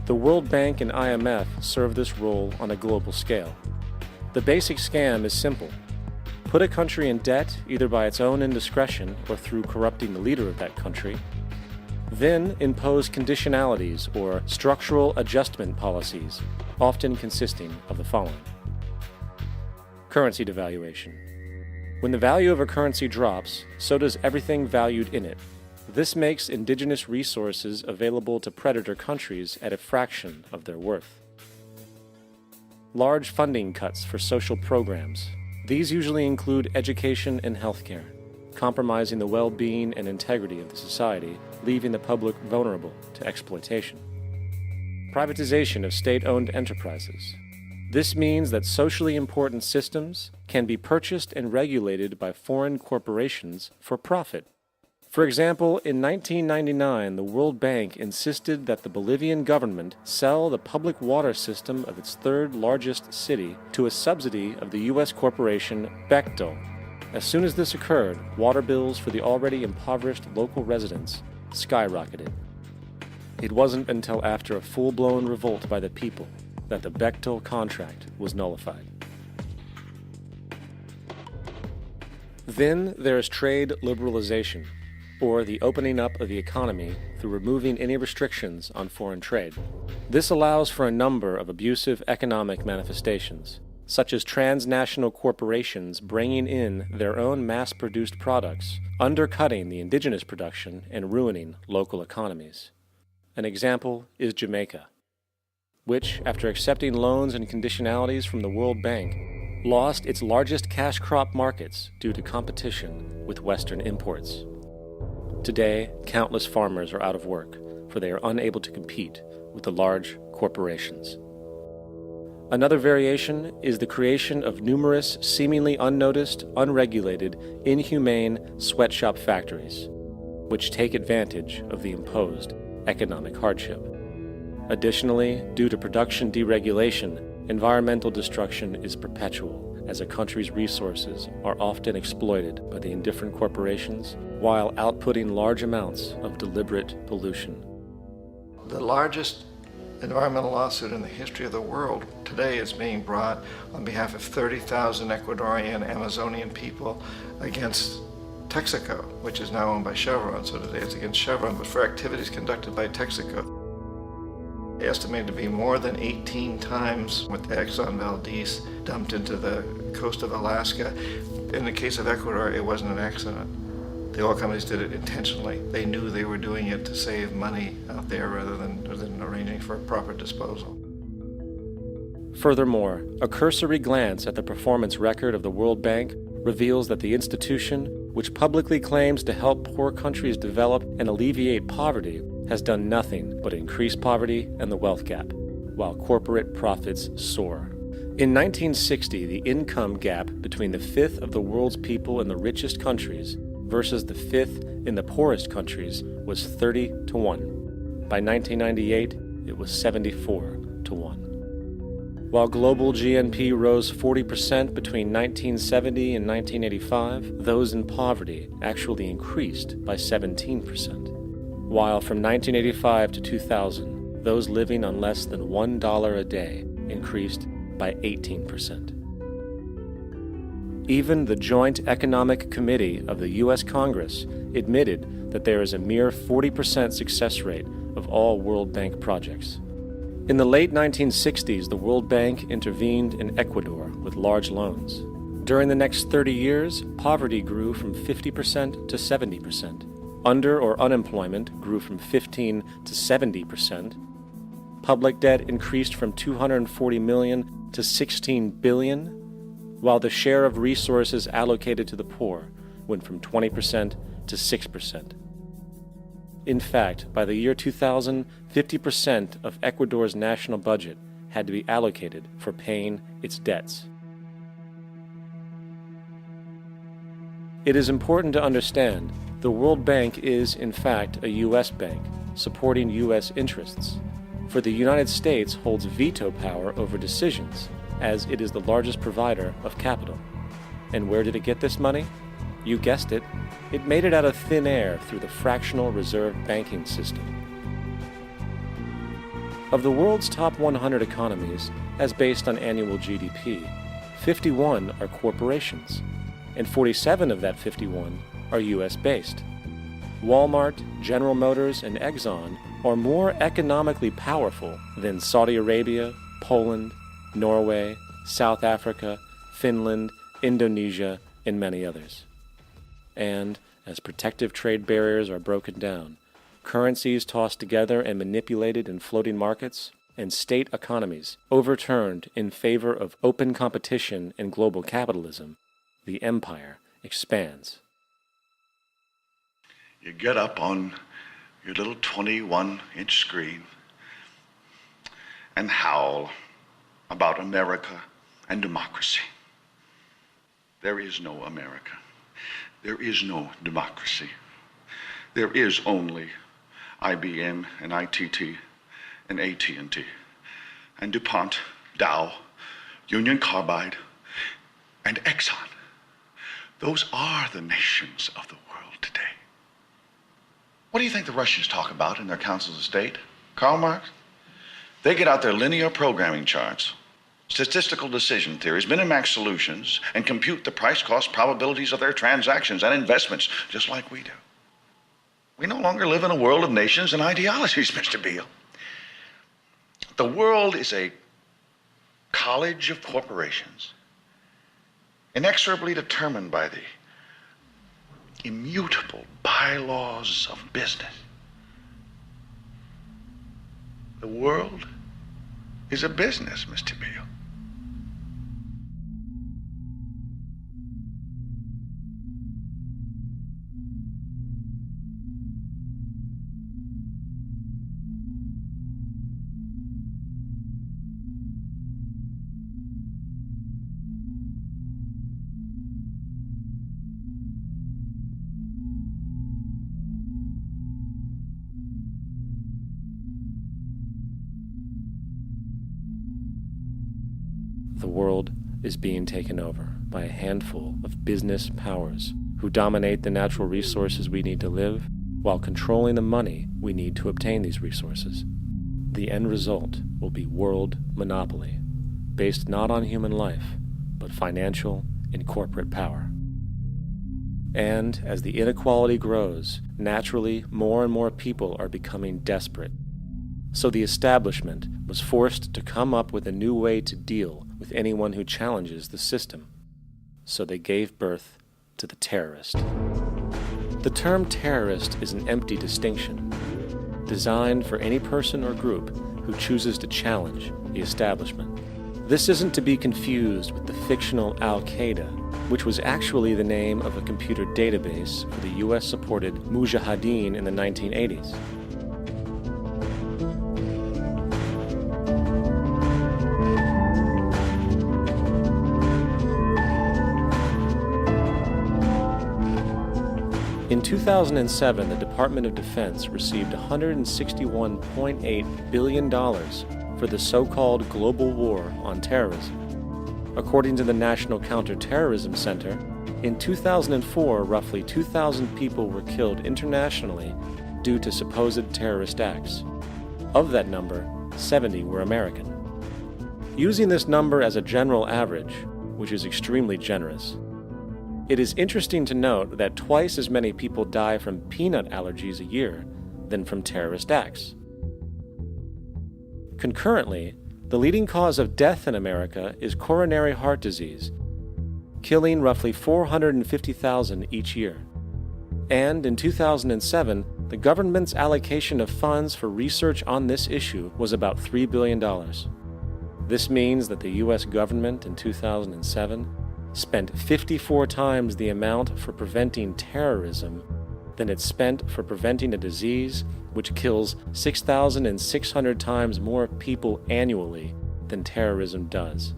The World Bank and IMF serve this role on a global scale. The basic scam is simple. Put a country in debt either by its own indiscretion or through corrupting the leader of that country. Then impose conditionalities or structural adjustment policies, often consisting of the following. Currency devaluation. When the value of a currency drops, so does everything valued in it. This makes indigenous resources available to predator countries at a fraction of their worth. Large funding cuts for social programs. These usually include education and healthcare, compromising the well-being and integrity of the society, leaving the public vulnerable to exploitation. Privatization of state-owned enterprises. This means that socially important systems can be purchased and regulated by foreign corporations for profit. For example, in 1999, the World Bank insisted that the Bolivian government sell the public water system of its third largest city to a subsidy of the U.S. corporation Bechtel. As soon as this occurred, water bills for the already impoverished local residents skyrocketed. It wasn't until after a full-blown revolt by the people that the Bechtel contract was nullified. Then there is trade liberalization, or the opening up of the economy through removing any restrictions on foreign trade. This allows for a number of abusive economic manifestations, such as transnational corporations bringing in their own mass-produced products, undercutting the indigenous production and ruining local economies. An example is Jamaica, which, after accepting loans and conditionalities from the World Bank, lost its largest cash crop markets due to competition with Western imports. Today, countless farmers are out of work, for they are unable to compete with the large corporations. Another variation is the creation of numerous, seemingly unnoticed, unregulated, inhumane sweatshop factories, which take advantage of the imposed economic hardship. Additionally, due to production deregulation, environmental destruction is perpetual, as a country's resources are often exploited by the indifferent corporations while outputting large amounts of deliberate pollution. The largest environmental lawsuit in the history of the world today is being brought on behalf of 30,000 Ecuadorian Amazonian people against Texaco, which is now owned by Chevron. So today it's against Chevron, but for activities conducted by Texaco. Estimated to be more than 18 times what the Exxon Valdez dumped into the coast of Alaska. In the case of Ecuador, it wasn't an accident. The oil companies did it intentionally. They knew they were doing it to save money out there rather than arranging for proper disposal. Furthermore, a cursory glance at the performance record of the World Bank reveals that the institution, which publicly claims to help poor countries develop and alleviate poverty, has done nothing but increase poverty and the wealth gap, while corporate profits soar. In 1960, the income gap between the fifth of the world's people in the richest countries versus the fifth in the poorest countries was 30-1. By 1998, it was 74-1. While global GNP rose 40% between 1970 and 1985, those in poverty actually increased by 17%. While from 1985 to 2000, those living on less than $1 a day increased by 18%. Even the Joint Economic Committee of the U.S. Congress admitted that there is a mere 40% success rate of all World Bank projects. In the late 1960s, the World Bank intervened in Ecuador with large loans. During the next 30 years, poverty grew from 50% to 70%. Under or unemployment grew from 15 to 70%. Public debt increased from $240 million to $16 billion, while the share of resources allocated to the poor went from 20% to 6%. In fact, by the year 2000, 50% of Ecuador's national budget had to be allocated for paying its debts. It is important to understand the World Bank is, in fact, a U.S. bank, supporting U.S. interests. For the United States holds veto power over decisions, as it is the largest provider of capital. And where did it get this money? You guessed it, it made it out of thin air through the fractional reserve banking system. Of the world's top 100 economies, as based on annual GDP, 51 are corporations, and 47 of that 51 are US-based. Walmart, General Motors, and Exxon are more economically powerful than Saudi Arabia, Poland, Norway, South Africa, Finland, Indonesia, and many others. And as protective trade barriers are broken down, currencies tossed together and manipulated in floating markets, and state economies overturned in favor of open competition and global capitalism, the empire expands. You get up on your little 21-inch screen and howl about America and democracy. There is no America. There is no democracy. There is only IBM and ITT and AT&T and DuPont, Dow, Union Carbide, and Exxon. Those are the nations of the world today. What do you think the Russians talk about in their councils of state? Karl Marx? They get out their linear programming charts, statistical decision theories, Minimax solutions, and compute the price-cost probabilities of their transactions and investments, just like we do. We no longer live in a world of nations and ideologies, Mr. Beale. The world is a college of corporations, inexorably determined by the immutable bylaws of business. The world is a business, Mr. Beale. The world is being taken over by a handful of business powers who dominate the natural resources we need to live while controlling the money we need to obtain these resources. The end result will be world monopoly, based not on human life, but financial and corporate power. And as the inequality grows, naturally more and more people are becoming desperate. So the establishment was forced to come up with a new way to deal with anyone who challenges the system. So they gave birth to the terrorist. The term terrorist is an empty distinction, designed for any person or group who chooses to challenge the establishment. This isn't to be confused with the fictional Al-Qaeda, which was actually the name of a computer database for the US-supported Mujahideen in the 1980s. In 2007, the Department of Defense received $161.8 billion for the so-called global war on terrorism. According to the National Counterterrorism Center, in 2004, roughly 2,000 people were killed internationally due to supposed terrorist acts. Of that number, 70 were American. Using this number as a general average, which is extremely generous, it is interesting to note that twice as many people die from peanut allergies a year than from terrorist acts. Concurrently, the leading cause of death in America is coronary heart disease, killing roughly 450,000 each year. And in 2007, the government's allocation of funds for research on this issue was about $3 billion. This means that the US government in 2007 spent 54 times the amount for preventing terrorism than it spent for preventing a disease which kills 6,600 times more people annually than terrorism does.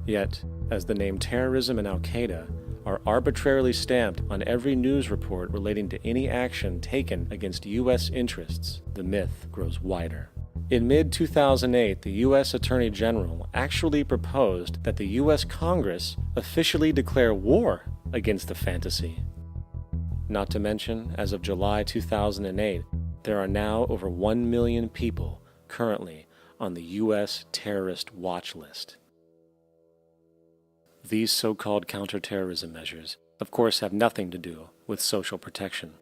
Yet, as the name terrorism and Al-Qaeda are arbitrarily stamped on every news report relating to any action taken against U.S. interests, the myth grows wider. In mid-2008, the U.S. Attorney General actually proposed that the U.S. Congress officially declare war against the fantasy. Not to mention, as of July 2008, there are now over 1 million people currently on the U.S. terrorist watch list. These so-called counterterrorism measures, of course, have nothing to do with social protection,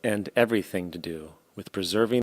and everything to do with preserving